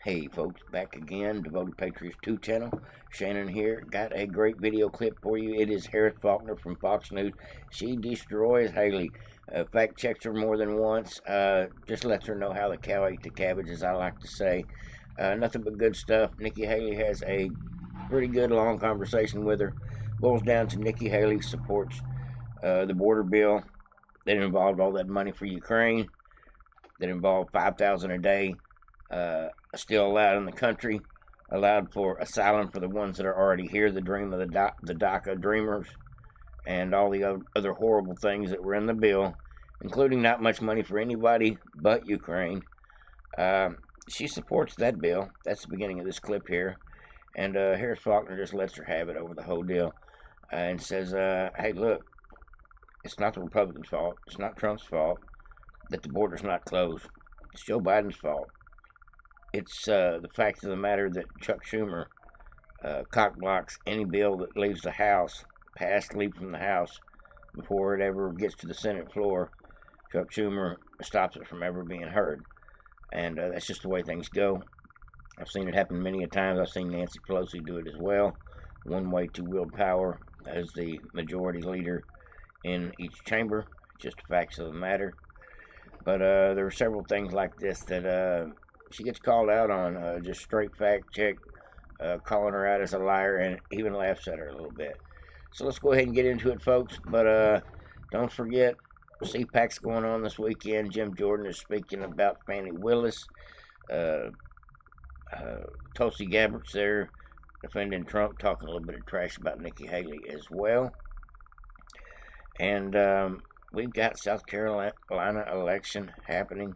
Hey folks, back again, Devoted Patriots 2 channel. Shannon here. Got a great video clip for you. It is Harris Faulkner from Fox News. She destroys Haley. Fact checks her more than once. Just lets her know how the cow ate the cabbage, as I like to say. Nothing but good stuff. Nikki Haley has a pretty good long conversation with her. Boils down to Nikki Haley supports the border bill that involved all that money for Ukraine, that involved $5,000 a day still allowed in the country, allowed for asylum for the ones that are already here, the dream of the DACA dreamers, and all the other horrible things that were in the bill, including not much money for anybody but Ukraine. She supports that bill. That's the beginning of this clip here. And Harris Faulkner just lets her have it over the whole deal and says, hey, look, it's not the Republicans' fault. It's not Trump's fault that the border's not closed. It's Joe Biden's fault. It's the fact of the matter that Chuck Schumer cockblocks any bill that leaves the House, leave from the House, before it ever gets to the Senate floor. Chuck Schumer stops it from ever being heard. And that's just the way things go. I've seen it happen many a times. I've seen Nancy Pelosi do it as well. One way to wield power as the majority leader in each chamber. Just the facts of the matter. But there are several things like this that she gets called out on, just straight fact check, calling her out as a liar, and even laughs at her a little bit. So let's go ahead and get into it, folks. But don't forget, CPAC's going on this weekend. Jim Jordan is speaking about Fannie Willis. Tulsi Gabbard's there defending Trump, talking a little bit of trash about Nikki Haley as well. And we've got South Carolina election happening.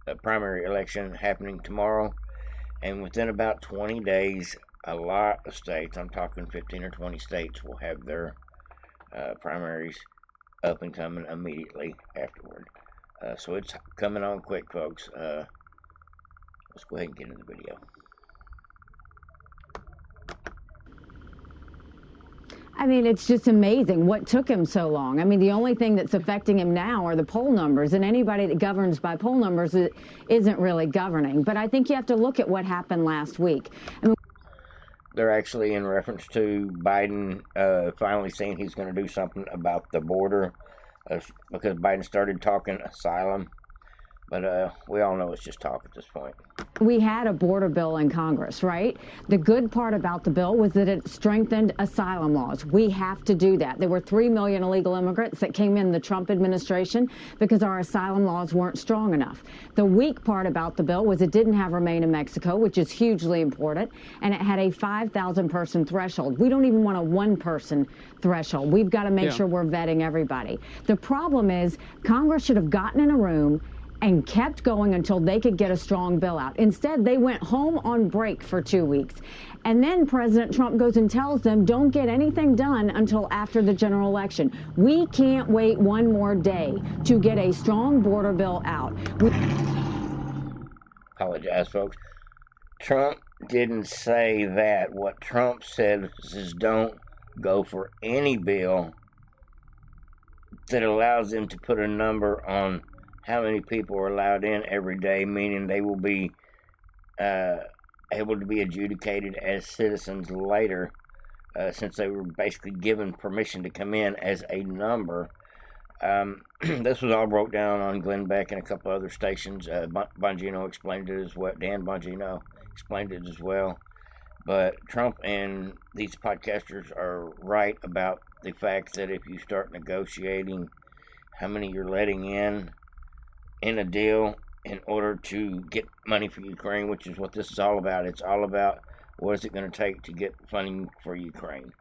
A primary election happening tomorrow, and within about 20 days, a lot of states, I'm talking 15 or 20 states, will have their primaries up and coming immediately afterward. So it's coming on quick, folks. Let's go ahead and get into the video. I mean, it's just amazing what took him so long. I mean, the only thing that's affecting him now are the poll numbers, and anybody that governs by poll numbers isn't really governing. But I think you have to look at what happened last week. I mean, they're actually in reference to Biden finally saying he's going to do something about the border because Biden started talking asylum. But we all know it's just talk at this point. We had a border bill in Congress, right? The good part about the bill was that it strengthened asylum laws. We have to do that. There were 3 million illegal immigrants that came in the Trump administration because our asylum laws weren't strong enough. The weak part about the bill was it didn't have remain in Mexico, which is hugely important, and it had a 5,000 person threshold. We don't even want a 1-person threshold. We've got to make sure we're vetting everybody. The problem is Congress should have gotten in a room and kept going until they could get a strong bill out. Instead, they went home on break for 2 weeks. And then President Trump goes and tells them, don't get anything done until after the general election. We can't wait one more day to get a strong border bill out. Apologize, folks. Trump didn't say that. What Trump said is don't go for any bill that allows them to put a number on how many people are allowed in every day, meaning they will be able to be adjudicated as citizens later, since they were basically given permission to come in as a number. This was all broke down on Glenn Beck and a couple other stations. Bongino explained it as well. Dan Bongino explained it as well. But Trump and these podcasters are right about the fact that if you start negotiating how many you're letting in a deal in order to get money for Ukraine, which is what this is all about. It's all about what is it going to take to get funding for Ukraine.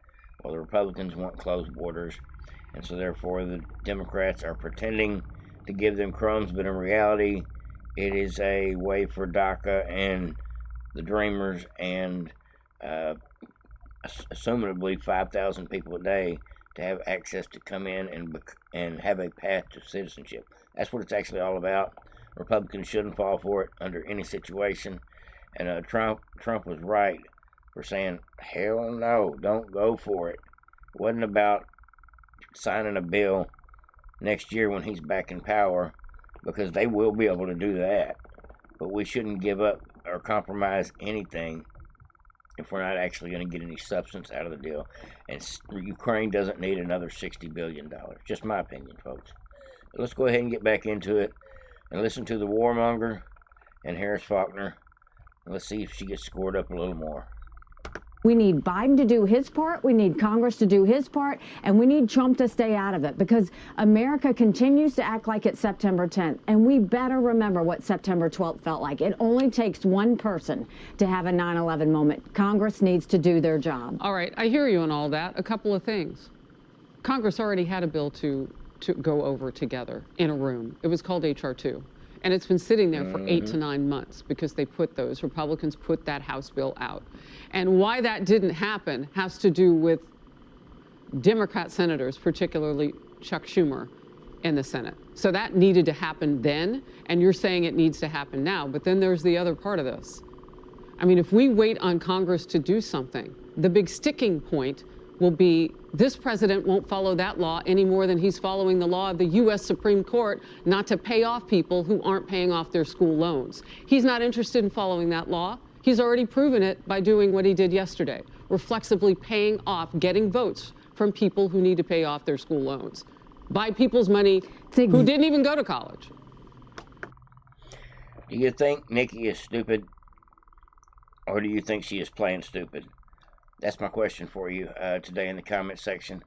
Well, the Republicans want closed borders, and so therefore the Democrats are pretending to give them crumbs, but in reality it is a way for DACA and the Dreamers and assumably 5,000 people a day to have access to come in and have a path to citizenship. That's what it's actually all about. Republicans shouldn't fall for it under any situation. And Trump was right for saying, hell no, don't go for it. It wasn't about signing a bill next year when he's back in power, because they will be able to do that. But we shouldn't give up or compromise anything if we're not actually going to get any substance out of the deal. And Ukraine doesn't need another $60 billion. Just my opinion, folks. Let's go ahead and get back into it and listen to the warmonger and Harris Faulkner. And let's see if she gets scored up a little more. We need Biden to do his part, we need Congress to do his part, and we need Trump to stay out of it, because America continues to act like it's September 10th, and we better remember what September 12th felt like. It only takes one person to have a 9/11 moment. Congress needs to do their job. All right, I hear you on all that. A couple of things. Congress already had a bill to go over together in a room. It was called H.R. 2. And it's been sitting there for 8 to 9 months because Republicans put that House bill out. And why that didn't happen has to do with Democrat senators, particularly Chuck Schumer, in the Senate. So that needed to happen then, and you're saying it needs to happen now. But then there's the other part of this. I mean, if we wait on Congress to do something, the big sticking point will be this president won't follow that law any more than he's following the law of the U.S. Supreme Court not to pay off people who aren't paying off their school loans. He's not interested in following that law. He's already proven it by doing what he did yesterday, reflexively paying off, getting votes from people who need to pay off their school loans by people's money who didn't even go to college. Do you think Nikki is stupid, or do you think she is playing stupid? That's my question for you today in the comment section.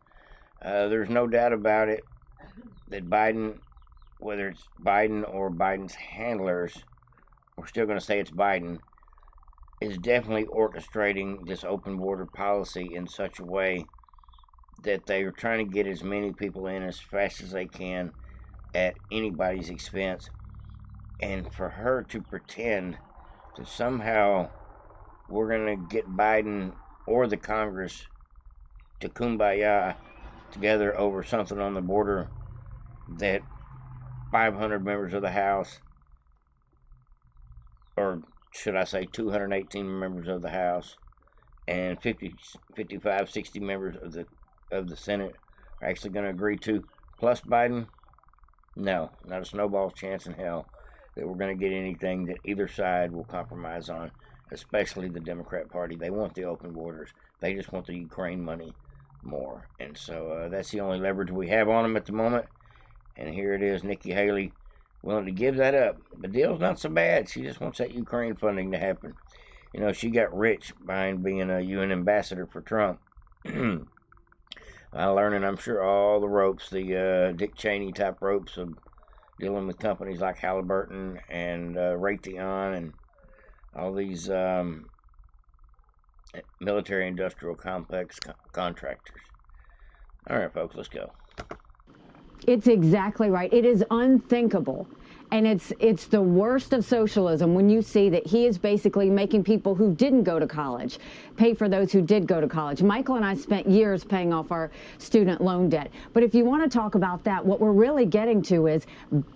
There's no doubt about it that Biden, whether it's Biden or Biden's handlers, we're still going to say it's Biden, is definitely orchestrating this open border policy in such a way that they are trying to get as many people in as fast as they can at anybody's expense. And for her to pretend that somehow we're going to get Biden or the Congress to kumbaya together over something on the border that 500 members of the House, or should I say 218 members of the House, and 55, 60 members of the Senate are actually going to agree to, plus Biden? No, not a snowball's chance in hell that we're going to get anything that either side will compromise on, especially the Democrat Party. They want the open borders. They just want the Ukraine money more. And so that's the only leverage we have on them at the moment. And here it is, Nikki Haley willing to give that up. The deal's not so bad. She just wants that Ukraine funding to happen. You know, she got rich behind being a UN ambassador for Trump. I'm learning, I'm sure, all the ropes, the Dick Cheney type ropes of dealing with companies like Halliburton and Raytheon and all these military-industrial complex contractors. All right, folks, let's go. It's exactly right. It is unthinkable. And it's the worst of socialism when you see that he is basically making people who didn't go to college pay for those who did go to college. Michael and I spent years paying off our student loan debt. But if you want to talk about that, what we're really getting to is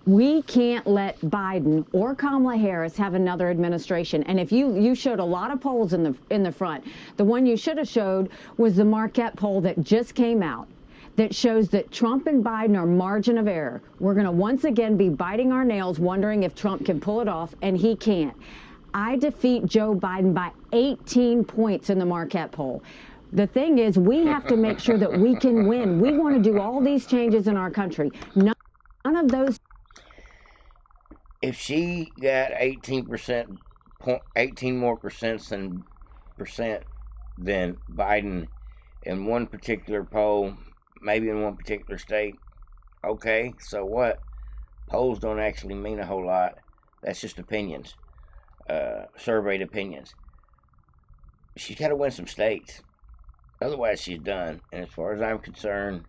we can't let Biden or Kamala Harris have another administration. And if you showed a lot of polls in the front, the one you should have showed was the Marquette poll that just came out, that shows that Trump and Biden are margin of error. We're going to once again be biting our nails, wondering if Trump can pull it off, and he can't. I defeat Joe Biden by 18 points in the Marquette poll. The thing is, we have to make sure that we can win. We want to do all these changes in our country. None of those. If she got 18 more percent than Biden in one particular poll, maybe in one particular state, okay, so what? Polls don't actually mean a whole lot. That's just opinions, surveyed opinions. She's got to win some states. Otherwise, she's done. And as far as I'm concerned,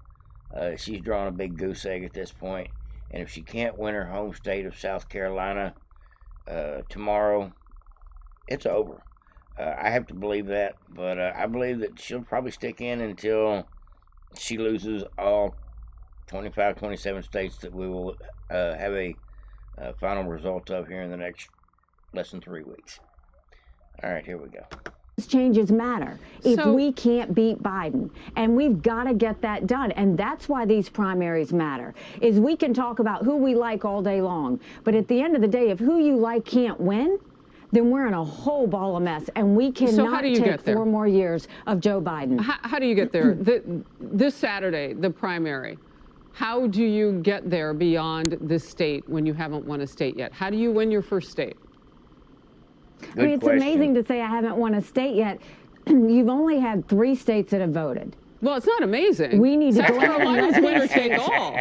she's drawn a big goose egg at this point. And if she can't win her home state of South Carolina tomorrow, it's over. I have to believe that, but I believe that she'll probably stick in until she loses all 25, 27 states that we will have a final result of here in the next less than 3 weeks. All right, here we go. Changes matter if we can't beat Biden, and we've got to get that done. And that's why these primaries matter, is we can talk about who we like all day long, but at the end of the day, if who you like can't win, then we're in a whole ball of mess, and we cannot take 4 more years of Joe Biden. How do you get there? This Saturday, the primary. How do you get there beyond this state when you haven't won a state yet? How do you win your first state? I mean, it's amazing to say I haven't won a state yet. You've only had 3 states that have voted. Well, it's not amazing. We need to South Carolina's winner take all.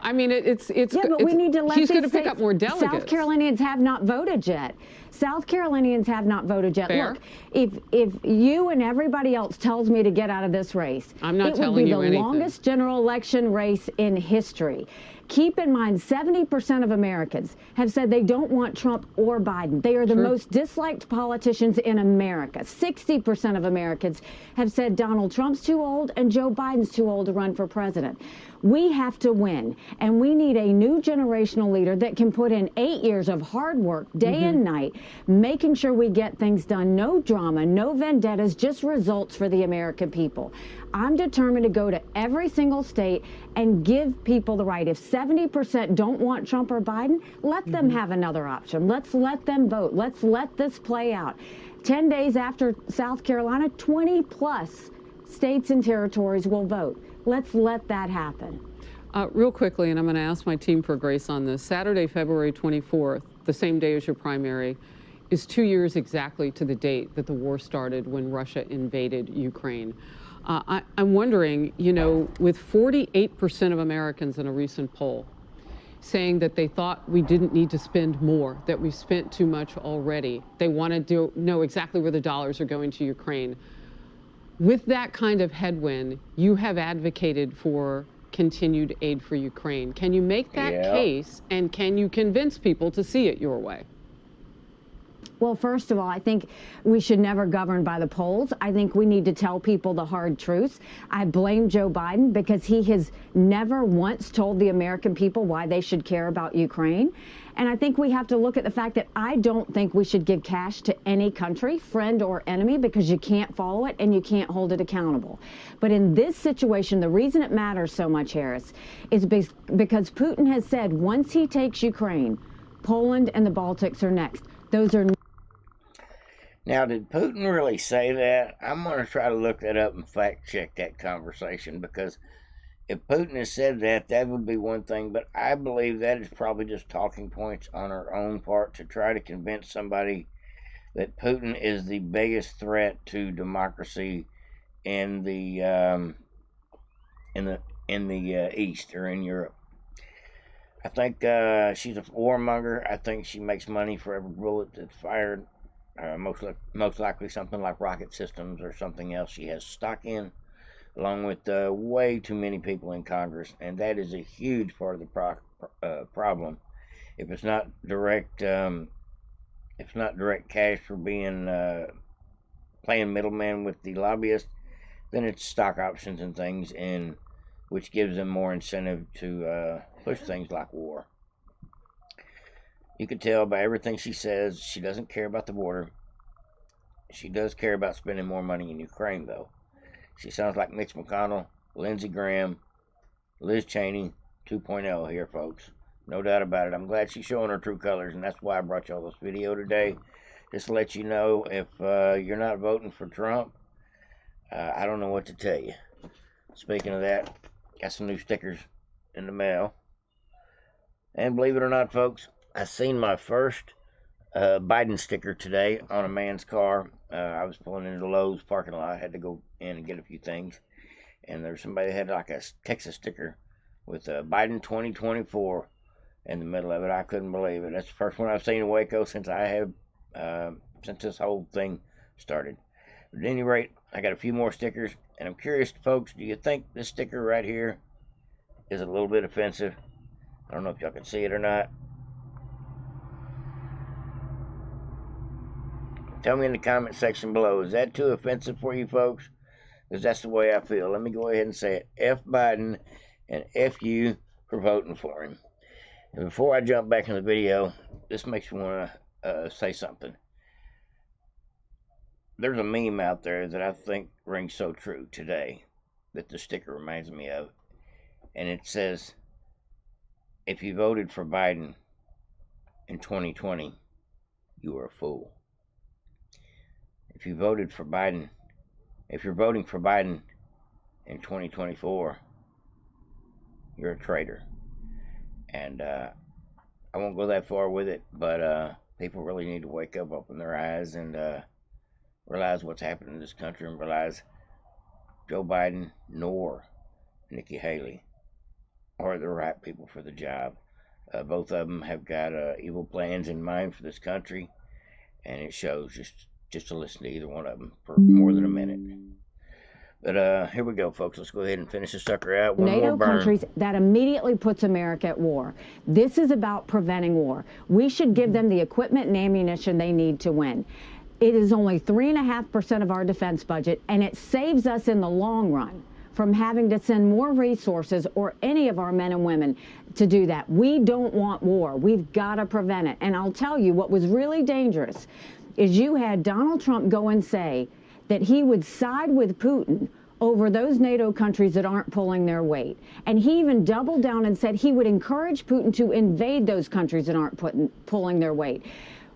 I mean, it's yeah, but we need to let he's these going to pick up more delegates. South Carolinians have not voted yet. South Carolinians have not voted yet. Fair. Look, if you and everybody else tells me to get out of this race, I'm not it telling would be you the anything. longest general election race in history. Keep in mind, 70% of Americans have said they don't want Trump or Biden. They are the most disliked politicians in America. 60% of Americans have said Donald Trump's too old and Joe Biden's too old to run for president. We have to win, and we need a new generational leader that can put in 8 years of hard work, day and night, making sure we get things done. No drama, no vendettas, just results for the American people. I'm determined to go to every single state and give people the right. If 70% don't want Trump or Biden, let them have another option. Let's let them vote. Let's let this play out. 10 days after South Carolina, 20 plus states and territories will vote. Let's let that happen. Real quickly, and I'm going to ask my team for grace on this. Saturday, February 24th, the same day as your primary, is 2 years exactly to the date that the war started when Russia invaded Ukraine. I'm wondering, you know, with 48% of Americans in a recent poll saying that they thought we didn't need to spend more, that we spent too much already. They wanted to know exactly where the dollars are going to Ukraine. With that kind of headwind, you have advocated for continued aid for Ukraine. Can you make that case, and can you convince people to see it your way? Well, first of all, I think we should never govern by the polls. I think we need to tell people the hard truths. I blame Joe Biden because he has never once told the American people why they should care about Ukraine. And I think we have to look at the fact that I don't think we should give cash to any country, friend or enemy, because you can't follow it and you can't hold it accountable. But in this situation, the reason it matters so much, Harris, is because Putin has said once he takes Ukraine, Poland and the Baltics are next. Those are Now, did Putin really say that? I'm going to try to look that up and fact check that conversation, because if Putin has said that, that would be one thing, but I believe that is probably just talking points on our own part to try to convince somebody that Putin is the biggest threat to democracy in the East or in Europe. I think she's a warmonger. I think she makes money for every bullet that's fired. Most likely something like rocket systems or something else she has stock in, along with way too many people in Congress, and that is a huge part of the problem. If it's not direct, cash for being playing middleman with the lobbyists, then it's stock options and things, and which gives them more incentive to push things like war. You can tell by everything she says, she doesn't care about the border. She does care about spending more money in Ukraine, though. She sounds like Mitch McConnell, Lindsey Graham, Liz Cheney 2.0 here, folks. No doubt about it. I'm glad she's showing her true colors, and that's why I brought y'all this video today. Just to let you know, if you're not voting for Trump, I don't know what to tell you. Speaking of that, got some new stickers in the mail. And believe it or not, folks, I seen my first Biden sticker today on a man's car. I was pulling into the Lowe's parking lot. I had to go in and get a few things. And there's somebody that had like a Texas sticker with Biden 2024 in the middle of it. I couldn't believe it. That's the first one I've seen in Waco since since this whole thing started. But at any rate, I got a few more stickers. And I'm curious, folks, do you think this sticker right here is a little bit offensive? I don't know if y'all can see it or not. Tell me in the comment section below, is that too offensive for you folks? Because that's the way I feel. Let me go ahead and say it. F Biden and F you for voting for him. And before I jump back in the video, this makes me want to say something. There's a meme out there that I think rings so true today that the sticker reminds me of. And it says, if you voted for Biden in 2020, you were a fool. if you voted for Biden, if you're voting for Biden in 2024, you're a traitor. And I won't go that far with it, but people really need to wake up, open their eyes, and realize what's happening in this country, and realize Joe Biden nor Nikki Haley are the right people for the job. Both of them have got evil plans in mind for this country, and it shows just to listen to either one of them for more than a minute. But here we go, folks. Let's go ahead and finish this sucker out. One NATO more burn. countries, that immediately puts America at war. This is about preventing war. We should give them the equipment and ammunition they need to win. It is only 3.5% of our defense budget, and it saves us in the long run from having to send more resources or any of our men and women to do that. We don't want war. We've got to prevent it. And I'll tell you what was really dangerous is you had Donald Trump go and say that he would side with Putin over those NATO countries that aren't pulling their weight. And he even doubled down and said he would encourage Putin to invade those countries that aren't pulling their weight.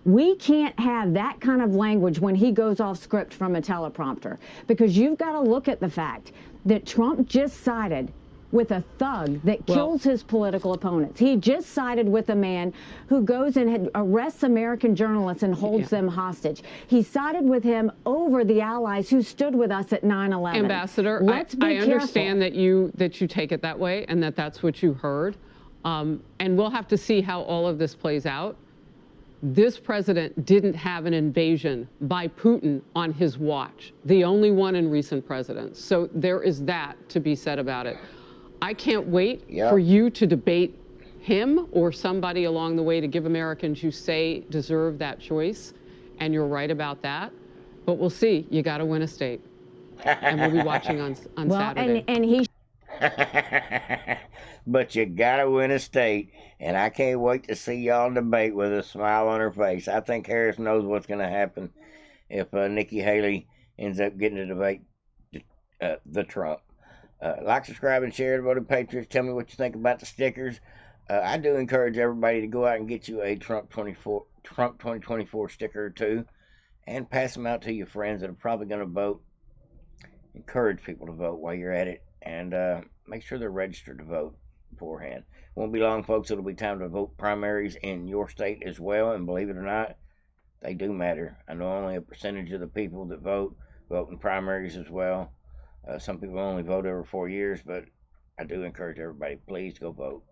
We can't have that kind of language when he goes off script from a teleprompter, because you've got to look at the fact that Trump just sided with a thug that kills his political opponents. He just sided with a man who goes and arrests American journalists and holds them hostage. He sided with him over the allies who stood with us at 9/11. Ambassador, I understand that you take it that way and that that's what you heard. And we'll have to see how all of this plays out. This president didn't have an invasion by Putin on his watch, the only one in recent presidents. So there is that to be said about it. I can't wait for you to debate him or somebody along the way to give Americans you say deserve that choice. And you're right about that. But we'll see. You got to win a state. And we'll be watching on Saturday. And he But you gotta win a state, and I can't wait to see y'all debate with a smile on her face. I think Harris knows what's going to happen if Nikki Haley ends up getting to debate the Trump. Like, subscribe, and share. Devoted Patriots, tell me what you think about the stickers. I do encourage everybody to go out and get you a Trump 2024 sticker or two, and pass them out to your friends that are probably going to vote. Encourage people to vote while you're at it, and make sure they're registered to vote beforehand. Won't be long, folks. It'll be time to vote primaries in your state as well, and believe it or not, they do matter. I know only a percentage of the people that vote in primaries as well. Some people only vote every 4 years, but I do encourage everybody, please go vote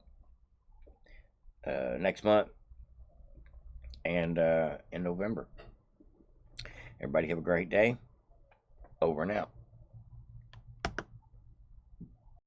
next month and in November. Everybody have a great day. Over and out.